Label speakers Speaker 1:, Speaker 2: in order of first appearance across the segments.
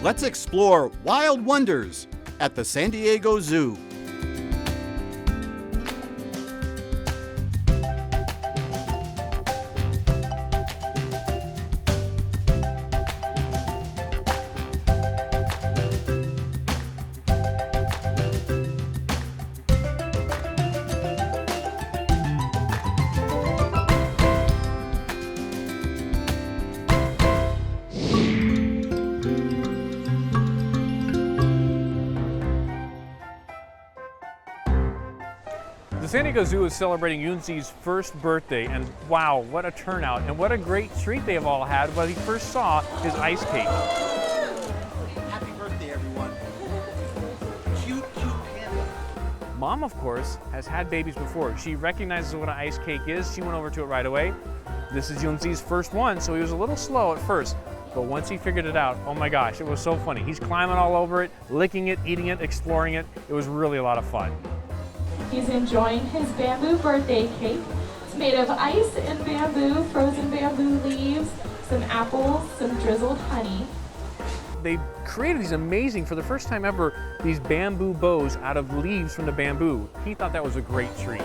Speaker 1: let's explore wild wonders at the San Diego Zoo.
Speaker 2: The San Diego Zoo is celebrating Yunzi's first birthday, and wow, what a turnout, and what a great treat they have all had when he first saw his ice cake.
Speaker 1: Happy birthday, everyone. Cute panda.
Speaker 2: Mom, of course, has had babies before. She recognizes what an ice cake is. She went over to it right away. This is Yunzi's first one, so he was a little slow at first. But once he figured it out, oh my gosh, it was so funny. He's climbing all over it, licking it, eating it, exploring it. It was really a lot of fun.
Speaker 3: He's enjoying his bamboo birthday cake. It's made of ice and bamboo, frozen bamboo leaves, some apples, some drizzled honey.
Speaker 2: They created these amazing, for the first time ever, these bamboo bows out of leaves from the bamboo. He thought that was a great treat.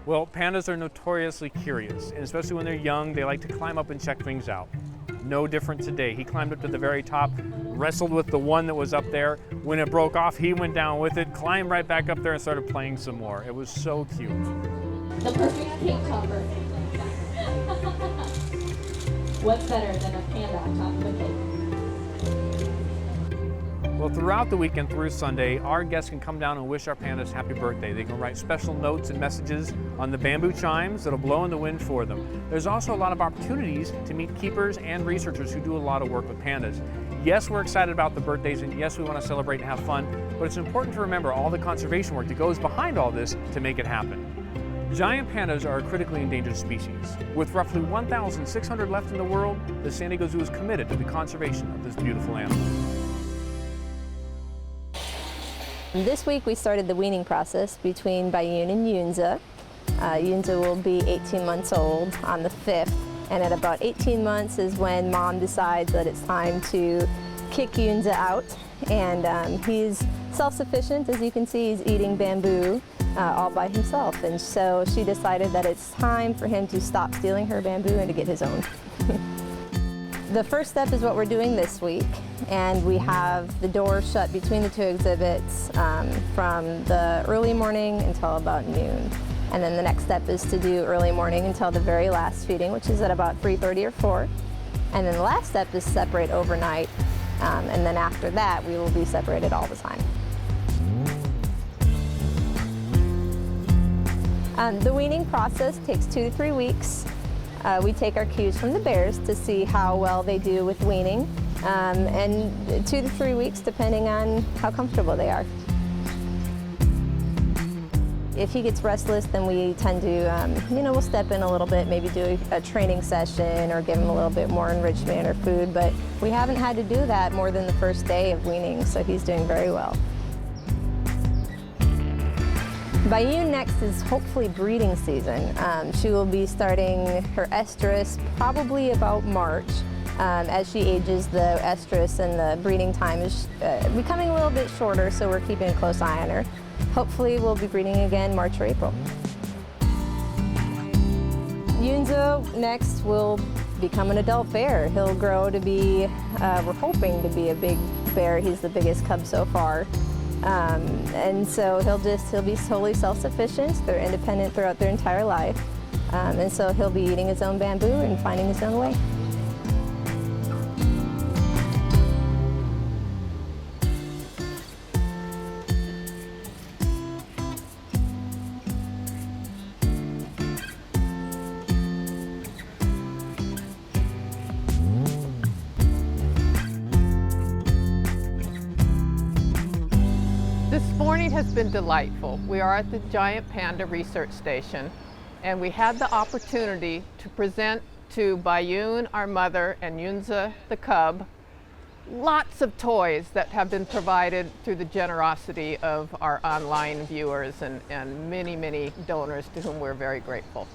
Speaker 2: Well, pandas are notoriously curious, and especially when they're young, they like to climb up and check things out. No different today. He climbed up to the very top, wrestled with the one that was up there. When it broke off, he went down with it, climbed right back up there and started playing some more. It was so cute.
Speaker 3: The perfect cake topper. What's better than a panda on top of a cake?
Speaker 2: Well, throughout the weekend through Sunday, our guests can come down and wish our pandas happy birthday. They can write special notes and messages on the bamboo chimes that'll blow in the wind for them. There's also a lot of opportunities to meet keepers and researchers who do a lot of work with pandas. Yes, we're excited about the birthdays, and yes, we want to celebrate and have fun, but it's important to remember all the conservation work that goes behind all this to make it happen. Giant pandas are a critically endangered species. With roughly 1,600 left in the world, the San Diego Zoo is committed to the conservation of this beautiful animal.
Speaker 4: This week we started the weaning process between Bai Yun and Yunzi. Yunzi will be 18 months old on the 5th, and at about 18 months is when Mom decides that it's time to kick Yunzi out. And he's self-sufficient. As you can see, he's eating bamboo all by himself. And so she decided that it's time for him to stop stealing her bamboo and to get his own. The first step is what we're doing this week, and we have the doors shut between the two exhibits from the early morning until about noon. And then the next step is to do early morning until the very last feeding, which is at about 3:30 or 4. And then the last step is separate overnight, and then after that we will be separated all the time. The weaning process takes 2 to 3 weeks. We take our cues from the bears to see how well they do with weaning, and 2 to 3 weeks depending on how comfortable they are. If he gets restless, then we tend to, we'll step in a little bit, maybe do a training session or give him a little bit more enrichment or food, but we haven't had to do that more than the first day of weaning, so he's doing very well. Bai Yun next is hopefully breeding season. She will be starting her estrus probably about March. As she ages, the estrus and the breeding time is becoming a little bit shorter, so we're keeping a close eye on her. Hopefully we'll be breeding again March or April. Yunzi next will become an adult bear. He'll grow to be, we're hoping to be a big bear. He's the biggest cub so far. And so he'll be totally self-sufficient. They're independent throughout their entire life. And so he'll be eating his own bamboo and finding his own way.
Speaker 5: This morning has been delightful. We are at the Giant Panda Research Station, and we had the opportunity to present to Bai Yun, our mother, and Yunzi, the cub, lots of toys that have been provided through the generosity of our online viewers and many, many donors to whom we're very grateful.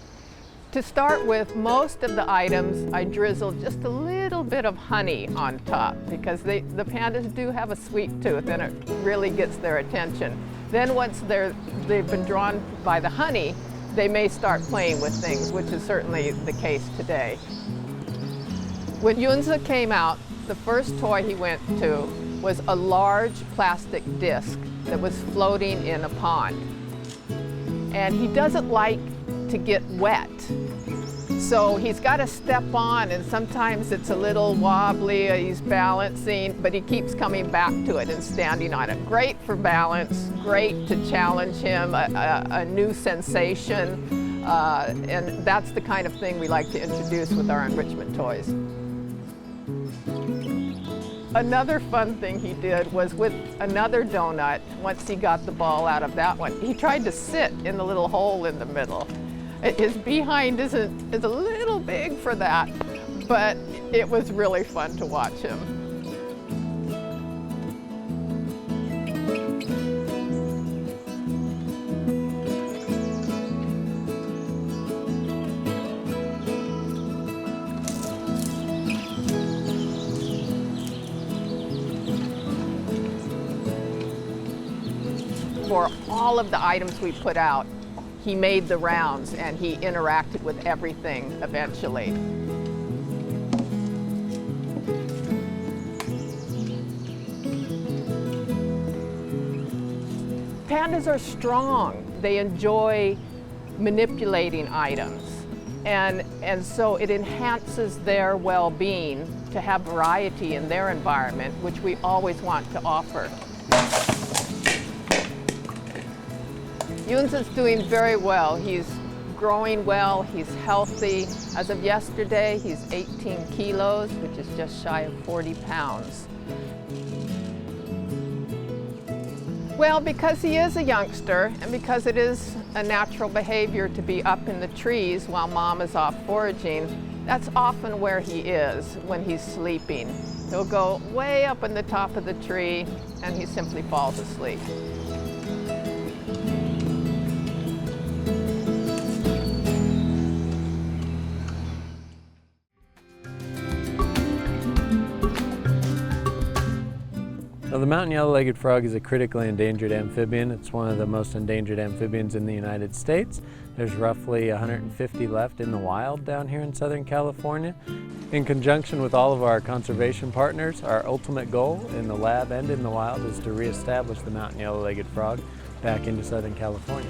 Speaker 5: To start with, most of the items I drizzled just a little bit of honey on top because the pandas do have a sweet tooth and it really gets their attention. Then once they've been drawn by the honey, they may start playing with things, which is certainly the case today. When Yunza came out, the first toy he went to was a large plastic disc that was floating in a pond. And he doesn't like to get wet. So he's got to step on, and sometimes it's a little wobbly, he's balancing, but he keeps coming back to it and standing on it. Great for balance, great to challenge him, a new sensation, and that's the kind of thing we like to introduce with our enrichment toys. Another fun thing he did was with another donut, once he got the ball out of that one, he tried to sit in the little hole in the middle. His behind is a little big for that, but it was really fun to watch him. For all of the items we put out, he made the rounds and he interacted with everything eventually. Pandas are strong. They enjoy manipulating items. And so it enhances their well-being to have variety in their environment, which we always want to offer. Yunza's doing very well. He's growing well, he's healthy. As of yesterday, he's 18 kilos, which is just shy of 40 pounds. Well, because he is a youngster and because it is a natural behavior to be up in the trees while mom is off foraging, that's often where he is when he's sleeping. He'll go way up in the top of the tree and he simply falls asleep.
Speaker 2: Now, the mountain yellow-legged frog is a critically endangered amphibian. It's one of the most endangered amphibians in the United States. There's roughly 150 left in the wild down here in Southern California. In conjunction with all of our conservation partners, our ultimate goal in the lab and in the wild is to reestablish the mountain yellow-legged frog back into Southern California.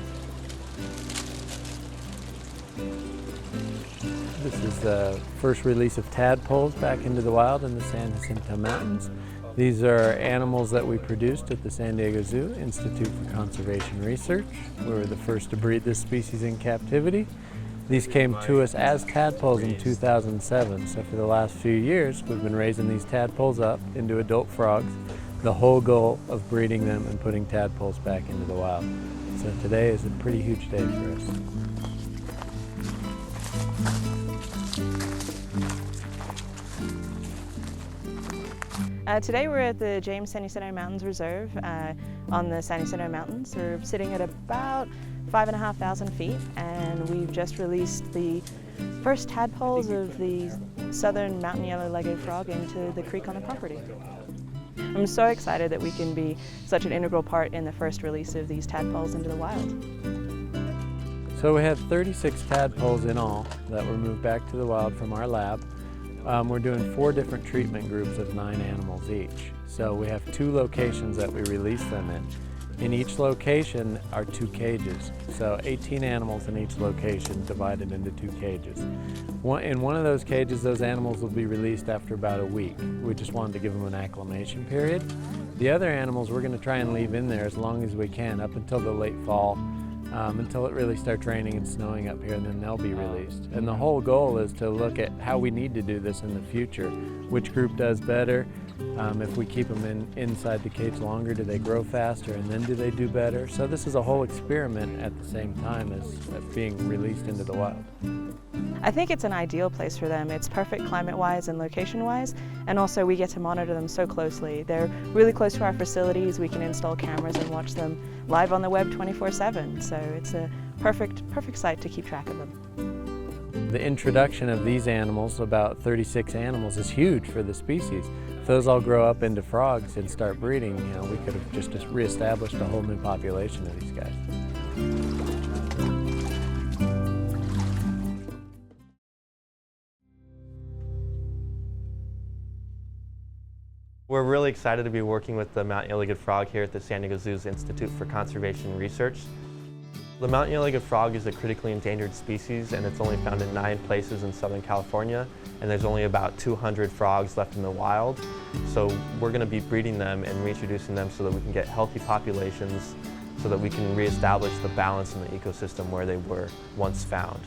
Speaker 2: This is the first release of tadpoles back into the wild in the San Jacinto Mountains. These are animals that we produced at the San Diego Zoo Institute for Conservation Research. We were the first to breed this species in captivity. These came to us as tadpoles in 2007, so for the last few years we've been raising these tadpoles up into adult frogs, the whole goal of breeding them and putting tadpoles back into the wild. So today is a pretty huge day for us.
Speaker 6: Today we're at the James San Jacinto Mountains Reserve on the San Jacinto Mountains. We're sitting at about 5,500 feet, and we've just released the first tadpoles of the southern mountain yellow-legged frog into the creek on the property. I'm so excited that we can be such an integral part in the first release of these tadpoles into the wild.
Speaker 2: So we have 36 tadpoles in all that were moved back to the wild from our lab. We're doing 4 different treatment groups of 9 animals each. So we have 2 locations that we release them in. In each location are 2 cages. So 18 animals in each location divided into 2 cages. In one of those cages, those animals will be released after about a week. We just wanted to give them an acclimation period. The other animals we're going to try and leave in there as long as we can up until the late fall. Until it really starts raining and snowing up here, and then they'll be released. And the whole goal is to look at how we need to do this in the future. Which group does better? If we keep them inside the cage longer, do they grow faster, and then do they do better? So this is a whole experiment at the same time as being released into the wild.
Speaker 6: I think it's an ideal place for them. It's perfect climate-wise and location-wise, and also we get to monitor them so closely. They're really close to our facilities. We can install cameras and watch them live on the web 24/7, so it's a perfect site to keep track of them.
Speaker 2: The introduction of these animals, about 36 animals, is huge for the species. If those all grow up into frogs and start breeding, you know, we could have just reestablished a whole new population of these guys.
Speaker 7: We're really excited to be working with the mountain yellow-legged frog here at the San Diego Zoo's Institute for Conservation Research. The mountain yellow-legged frog is a critically endangered species, and it's only found in 9 places in Southern California, and there's only about 200 frogs left in the wild. So we're going to be breeding them and reintroducing them so that we can get healthy populations, so that we can reestablish the balance in the ecosystem where they were once found.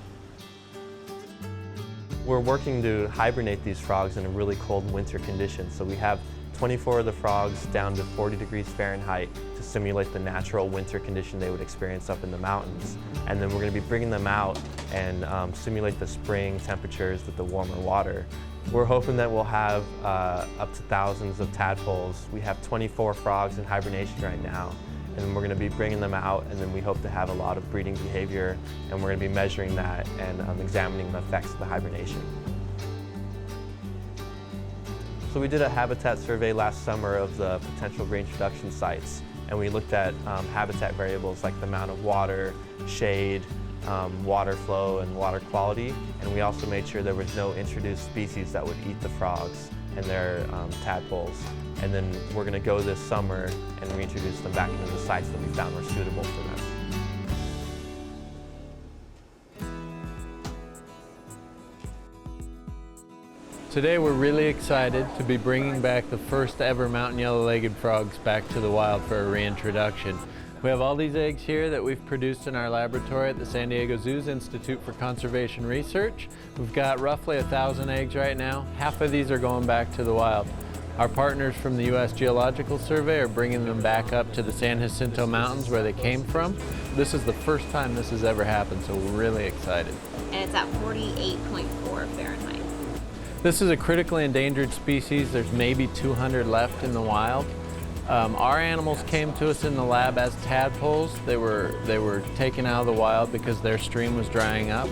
Speaker 7: We're working to hibernate these frogs in a really cold winter condition. So we have 24 of the frogs down to 40 degrees Fahrenheit to simulate the natural winter condition they would experience up in the mountains. And then we're going to be bringing them out and simulate the spring temperatures with the warmer water. We're hoping that we'll have up to thousands of tadpoles. We have 24 frogs in hibernation right now, and we're going to be bringing them out, and then we hope to have a lot of breeding behavior, and we're going to be measuring that and examining the effects of the hibernation. So we did a habitat survey last summer of the potential reintroduction sites, and we looked at habitat variables like the amount of water, shade, water flow, and water quality, and we also made sure there was no introduced species that would eat the frogs and their tadpoles. And then we're going to go this summer and reintroduce them back into the sites that we found were suitable for them.
Speaker 2: Today we're really excited to be bringing back the first ever mountain yellow-legged frogs back to the wild for a reintroduction. We have all these eggs here that we've produced in our laboratory at the San Diego Zoo's Institute for Conservation Research. We've got roughly 1,000 eggs right now. Half of these are going back to the wild. Our partners from the U.S. Geological Survey are bringing them back up to the San Jacinto Mountains where they came from. This is the first time this has ever happened, so we're really excited.
Speaker 8: And it's at 48.4 Fahrenheit.
Speaker 2: This is a critically endangered species. There's maybe 200 left in the wild. Our animals came to us in the lab as tadpoles. They were taken out of the wild because their stream was drying up.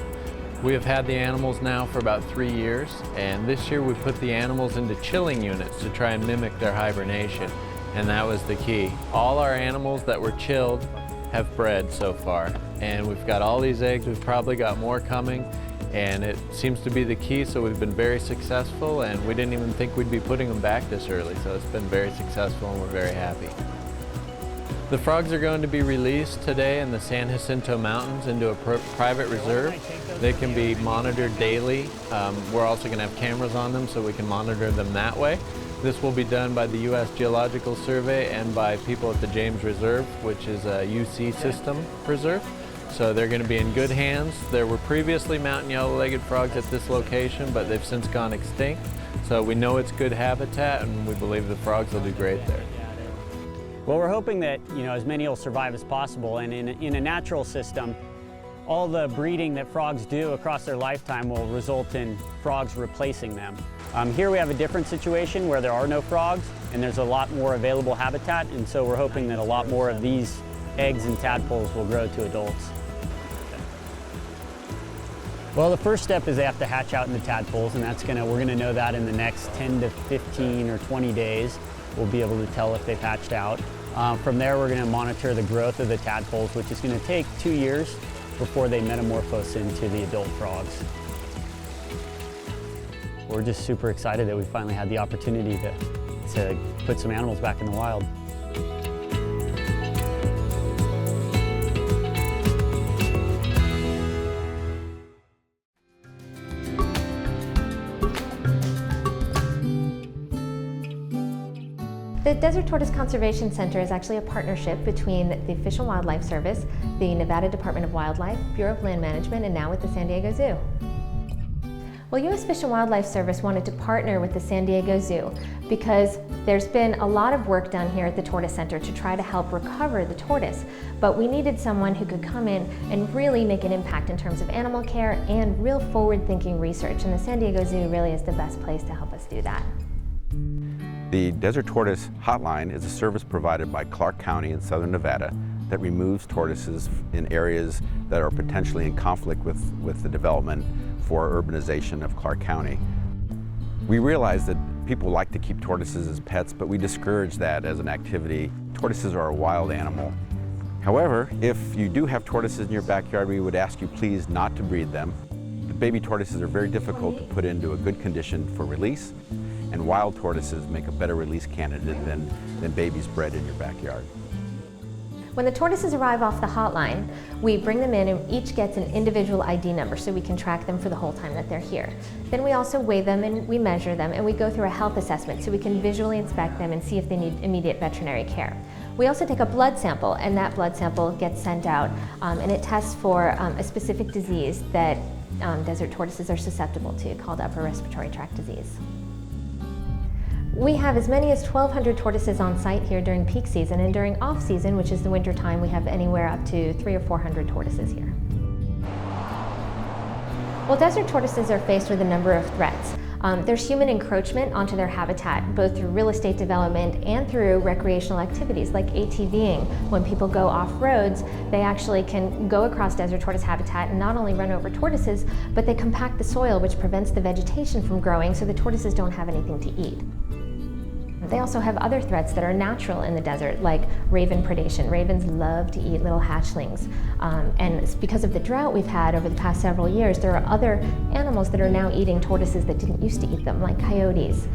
Speaker 2: We have had the animals now for about 3 years, and this year we put the animals into chilling units to try and mimic their hibernation, and that was the key. All our animals that were chilled have bred so far, and we've got all these eggs. We've probably got more coming, and it seems to be the key, so we've been very successful, and we didn't even think we'd be putting them back this early, so it's been very successful and we're very happy. The frogs are going to be released today in the San Jacinto Mountains into a private reserve. They can be monitored daily. We're also going to have cameras on them so we can monitor them that way. This will be done by the U.S. Geological Survey and by people at the James Reserve, which is a UC system reserve. So they're going to be in good hands. There were previously mountain yellow-legged frogs at this location, but they've since gone extinct. So we know it's good habitat, and we believe the frogs will do great there.
Speaker 9: Well, we're hoping that, as many will survive as possible, and in a natural system, all the breeding that frogs do across their lifetime will result in frogs replacing them. Here we have a different situation where there are no frogs, and there's a lot more available habitat, and so we're hoping that a lot more of these eggs and tadpoles will grow to adults. Well, the first step is they have to hatch out into tadpoles, and we're gonna know that in the next 10 to 15 or 20 days. We'll be able to tell if they've hatched out. From there, we're gonna monitor the growth of the tadpoles, which is gonna take 2 years before they metamorphose into the adult frogs. We're just super excited that we finally had the opportunity to put some animals back in the wild.
Speaker 10: The Desert Tortoise Conservation Center is actually a partnership between the Fish and Wildlife Service, the Nevada Department of Wildlife, Bureau of Land Management, and now with the San Diego Zoo. Well, U.S. Fish and Wildlife Service wanted to partner with the San Diego Zoo because there's been a lot of work done here at the Tortoise Center to try to help recover the tortoise, but we needed someone who could come in and really make an impact in terms of animal care and real forward-thinking research, and the San Diego Zoo really is the best place to help us do that.
Speaker 11: The Desert Tortoise Hotline is a service provided by Clark County in southern Nevada that removes tortoises in areas that are potentially in conflict with the development for urbanization of Clark County. We realize that people like to keep tortoises as pets, but we discourage that as an activity. Tortoises are a wild animal. However, if you do have tortoises in your backyard, we would ask you please not to breed them. The baby tortoises are very difficult to put into a good condition for release, and wild tortoises make a better release candidate than babies bred in your backyard.
Speaker 10: When the tortoises arrive off the hotline, we bring them in and each gets an individual ID number so we can track them for the whole time that they're here. Then we also weigh them and we measure them and we go through a health assessment so we can visually inspect them and see if they need immediate veterinary care. We also take a blood sample, and that blood sample gets sent out and it tests for a specific disease that desert tortoises are susceptible to, called upper respiratory tract disease. We have as many as 1,200 tortoises on site here during peak season, and during off season, which is the winter time, we have anywhere up to 300 or 400 tortoises here. Well, desert tortoises are faced with a number of threats. There's human encroachment onto their habitat, both through real estate development and through recreational activities like ATVing. When people go off roads, they actually can go across desert tortoise habitat and not only run over tortoises, but they compact the soil, which prevents the vegetation from growing, so the tortoises don't have anything to eat. They also have other threats that are natural in the desert, like raven predation. Ravens love to eat little hatchlings. And because of the drought we've had over the past several years, there are other animals that are now eating tortoises that didn't used to eat them, like coyotes.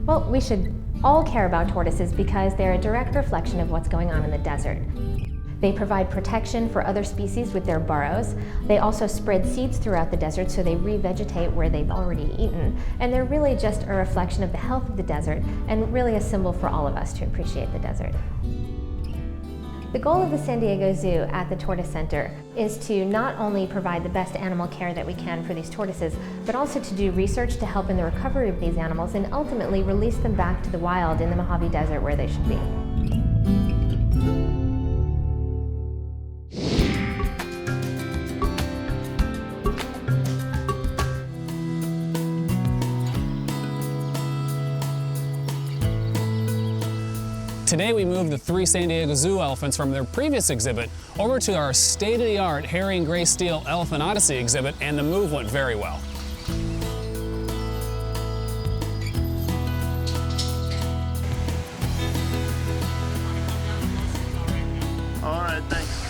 Speaker 10: Well, we should all care about tortoises because they're a direct reflection of what's going on in the desert. They provide protection for other species with their burrows. They also spread seeds throughout the desert so they revegetate where they've already eaten. And they're really just a reflection of the health of the desert and really a symbol for all of us to appreciate the desert. The goal of the San Diego Zoo at the Tortoise Center is to not only provide the best animal care that we can for these tortoises, but also to do research to help in the recovery of these animals and ultimately release them back to the wild in the Mojave Desert where they should be.
Speaker 12: Today we moved the 3 San Diego Zoo elephants from their previous exhibit over to our state-of-the-art Harry and Gray Steel Elephant Odyssey exhibit, and the move went very well.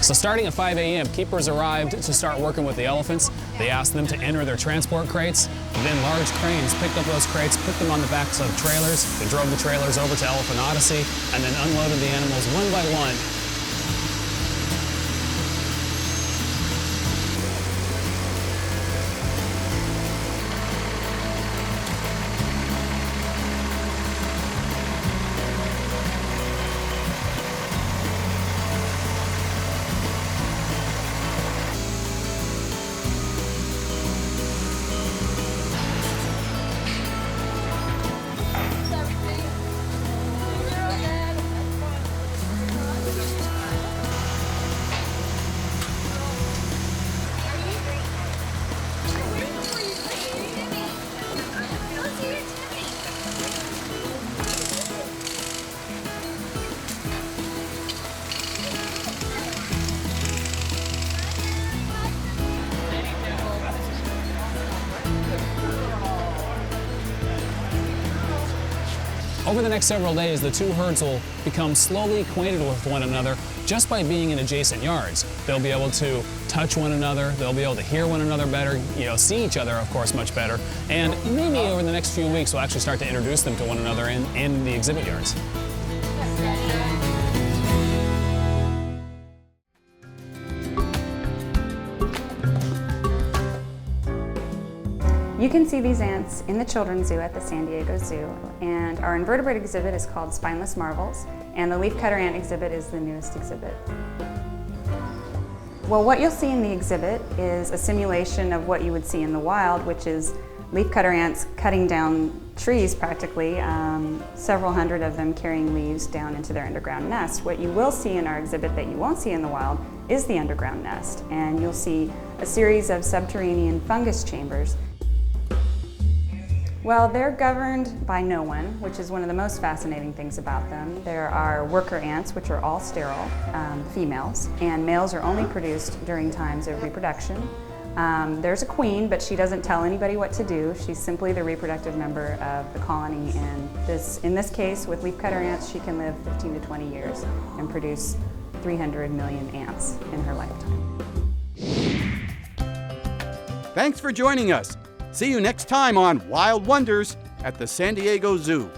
Speaker 12: So starting at 5 a.m., keepers arrived to start working with the elephants. They asked them to enter their transport crates. Then large cranes picked up those crates, put them on the backs of trailers. They drove the trailers over to Elephant Odyssey and then unloaded the animals one by one. Over the next several days, the two herds will become slowly acquainted with one another just by being in adjacent yards. They'll be able to touch one another, they'll be able to hear one another better, see each other, of course, much better, and maybe over the next few weeks we'll actually start to introduce them to one another in the exhibit yards.
Speaker 13: You can see these ants in the Children's Zoo at the San Diego Zoo, and our invertebrate exhibit is called Spineless Marvels, and the leafcutter ant exhibit is the newest exhibit. Well, what you'll see in the exhibit is a simulation of what you would see in the wild, which is leafcutter ants cutting down trees practically, several hundred of them carrying leaves down into their underground nest. What you will see in our exhibit that you won't see in the wild is the underground nest, and you'll see a series of subterranean fungus chambers. Well, they're governed by no one, which is one of the most fascinating things about them. There are worker ants, which are all sterile, females, and males are only produced during times of reproduction. There's a queen, but she doesn't tell anybody what to do. She's simply the reproductive member of the colony, and in this case, with leafcutter ants, she can live 15 to 20 years and produce 300 million ants in her lifetime.
Speaker 1: Thanks for joining us. See you next time on Wild Wonders at the San Diego Zoo.